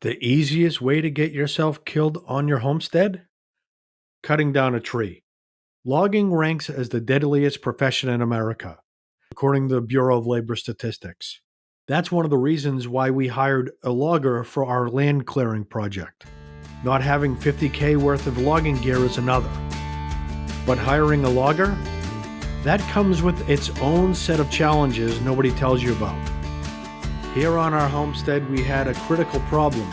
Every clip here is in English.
The easiest way to get yourself killed on your homestead? Cutting down a tree. Logging ranks as the deadliest profession in America, according to the Bureau of Labor Statistics. That's one of the reasons why we hired a logger for our land clearing project. Not having 50K worth of logging gear is another. But hiring a logger? That comes with its own set of challenges nobody tells you about. Here on our homestead, we had a critical problem.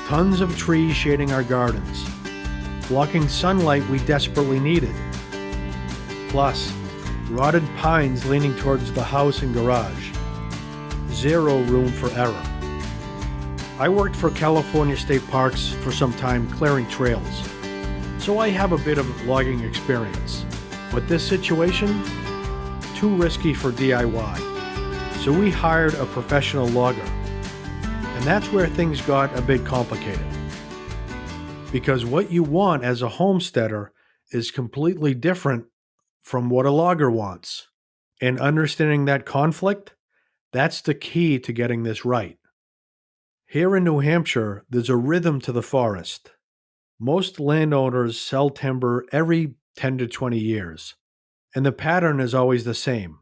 Tons of trees shading our gardens, blocking sunlight we desperately needed. Plus, rotted pines leaning towards the house and garage. Zero room for error. I worked for California State Parks for some time clearing trails, so I have a bit of logging experience. But this situation, too risky for DIY. So we hired a professional logger. And that's where things got a bit complicated. Because what you want as a homesteader is completely different from what a logger wants. And understanding that conflict, that's the key to getting this right. Here in New Hampshire, there's a rhythm to the forest. Most landowners sell timber every 10 to 20 years, and the pattern is always the same.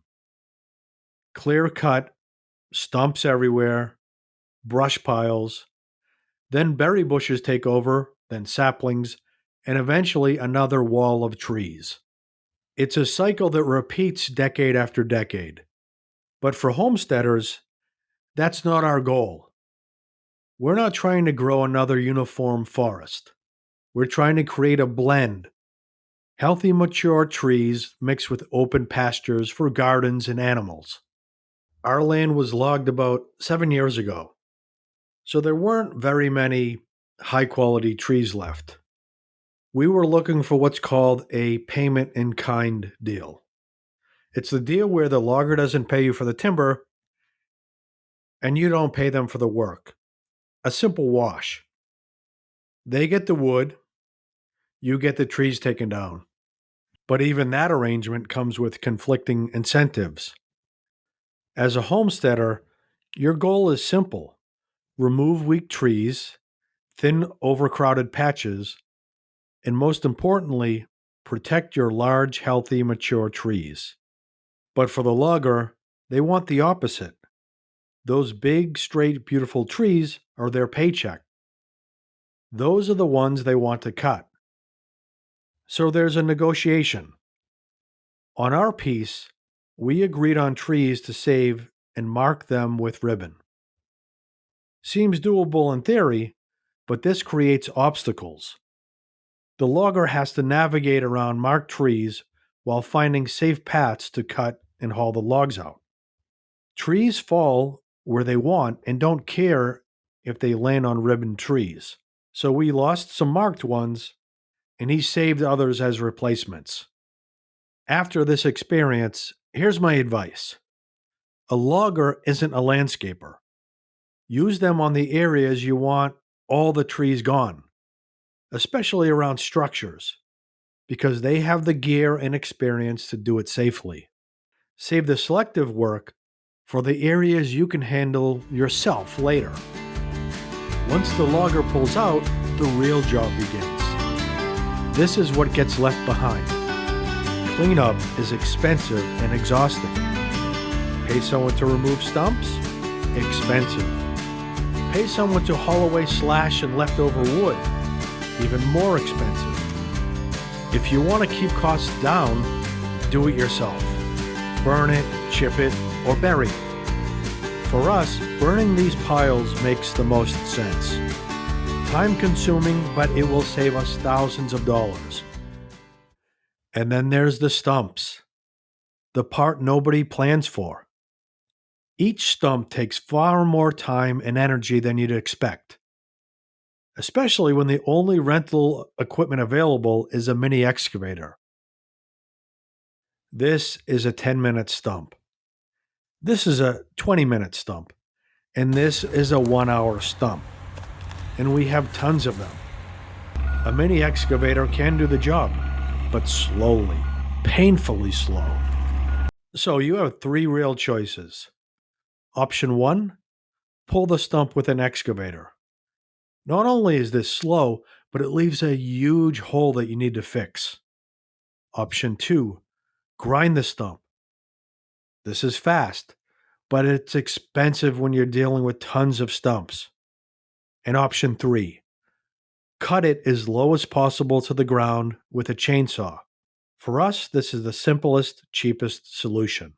Clear cut, stumps everywhere, brush piles, then berry bushes take over, then saplings, and eventually another wall of trees. It's a cycle that repeats decade after decade. But for homesteaders, that's not our goal. We're not trying to grow another uniform forest. We're trying to create a blend. Healthy, mature trees mixed with open pastures for gardens and animals. Our land was logged about 7 years ago, so there weren't very many high-quality trees left. We were looking for what's called a payment in kind deal. It's the deal where the logger doesn't pay you for the timber, and you don't pay them for the work. A simple wash. They get the wood, you get the trees taken down. But even that arrangement comes with conflicting incentives. As a homesteader, your goal is simple. Remove weak trees, thin overcrowded patches, and most importantly, protect your large, healthy, mature trees. But for the logger, they want the opposite. Those big, straight, beautiful trees are their paycheck. Those are the ones they want to cut. So there's a negotiation. On our piece, we agreed on trees to save and mark them with ribbon. Seems doable in theory, but this creates obstacles. The logger has to navigate around marked trees while finding safe paths to cut and haul the logs out. Trees fall where they want and don't care if they land on ribbon trees. So we lost some marked ones, and he saved others as replacements. After this experience, here's my advice. A logger isn't a landscaper. Use them on the areas you want all the trees gone, especially around structures, because they have the gear and experience to do it safely. Save the selective work for the areas you can handle yourself later. Once the logger pulls out, the real job begins. This is what gets left behind. Cleanup is expensive and exhausting. Pay someone to remove stumps? Expensive. Pay someone to haul away slash and leftover wood? Even more expensive. If you want to keep costs down, do it yourself. Burn it, chip it, or bury it. For us, burning these piles makes the most sense. Time consuming, but it will save us thousands of dollars. And then there's the stumps, the part nobody plans for. Each stump takes far more time and energy than you'd expect, especially when the only rental equipment available is a mini excavator. This is a 10-minute stump. This is a 20-minute stump. And this is a 1-hour stump. And we have tons of them. A mini excavator can do the job, but slowly, painfully slow. So you have 3 real choices. Option 1, pull the stump with an excavator. Not only is this slow, but it leaves a huge hole that you need to fix. Option 2, grind the stump. This is fast, but it's expensive when you're dealing with tons of stumps. And option 3, cut it as low as possible to the ground with a chainsaw. For us, this is the simplest, cheapest solution.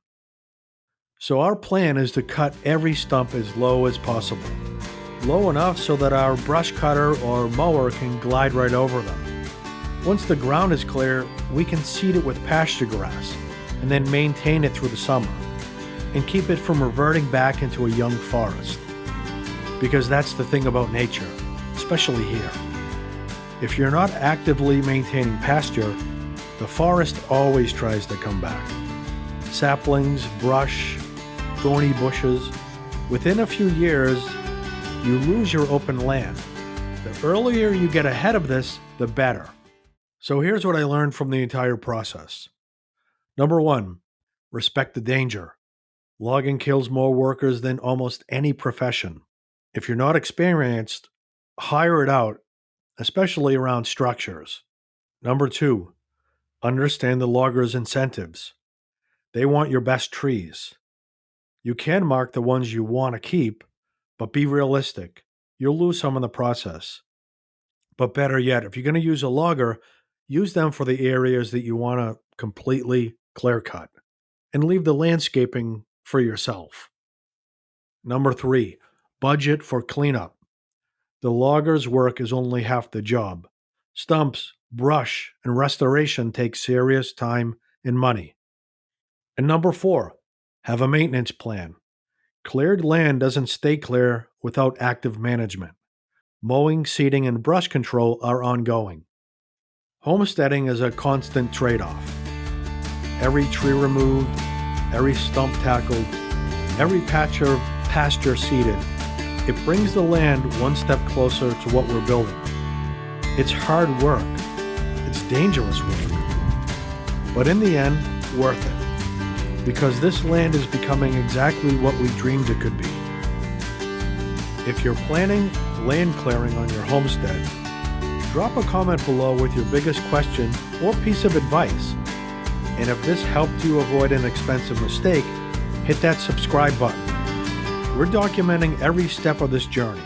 So our plan is to cut every stump as low as possible. Low enough so that our brush cutter or mower can glide right over them. Once the ground is clear, we can seed it with pasture grass and then maintain it through the summer and keep it from reverting back into a young forest. Because that's the thing about nature, especially here. If you're not actively maintaining pasture, the forest always tries to come back. Saplings, brush, thorny bushes. Within a few years, you lose your open land. The earlier you get ahead of this, the better. So here's what I learned from the entire process. Number 1, respect the danger. Logging kills more workers than almost any profession. If you're not experienced, hire it out, especially around structures. Number 2, understand the loggers' incentives. They want your best trees. You can mark the ones you want to keep, but be realistic. You'll lose some in the process. But better yet, if you're going to use a logger, use them for the areas that you want to completely clear cut and leave the landscaping for yourself. Number 3, budget for cleanup. The logger's work is only half the job. Stumps, brush, and restoration take serious time and money. And number 4, have a maintenance plan. Cleared land doesn't stay clear without active management. Mowing, seeding, and brush control are ongoing. Homesteading is a constant trade-off. Every tree removed, every stump tackled, every patch of pasture seeded, it brings the land one step closer to what we're building. It's hard work. It's dangerous work. But in the end, worth it. Because this land is becoming exactly what we dreamed it could be. If you're planning land clearing on your homestead, drop a comment below with your biggest question or piece of advice. And if this helped you avoid an expensive mistake, hit that subscribe button. We're documenting every step of this journey.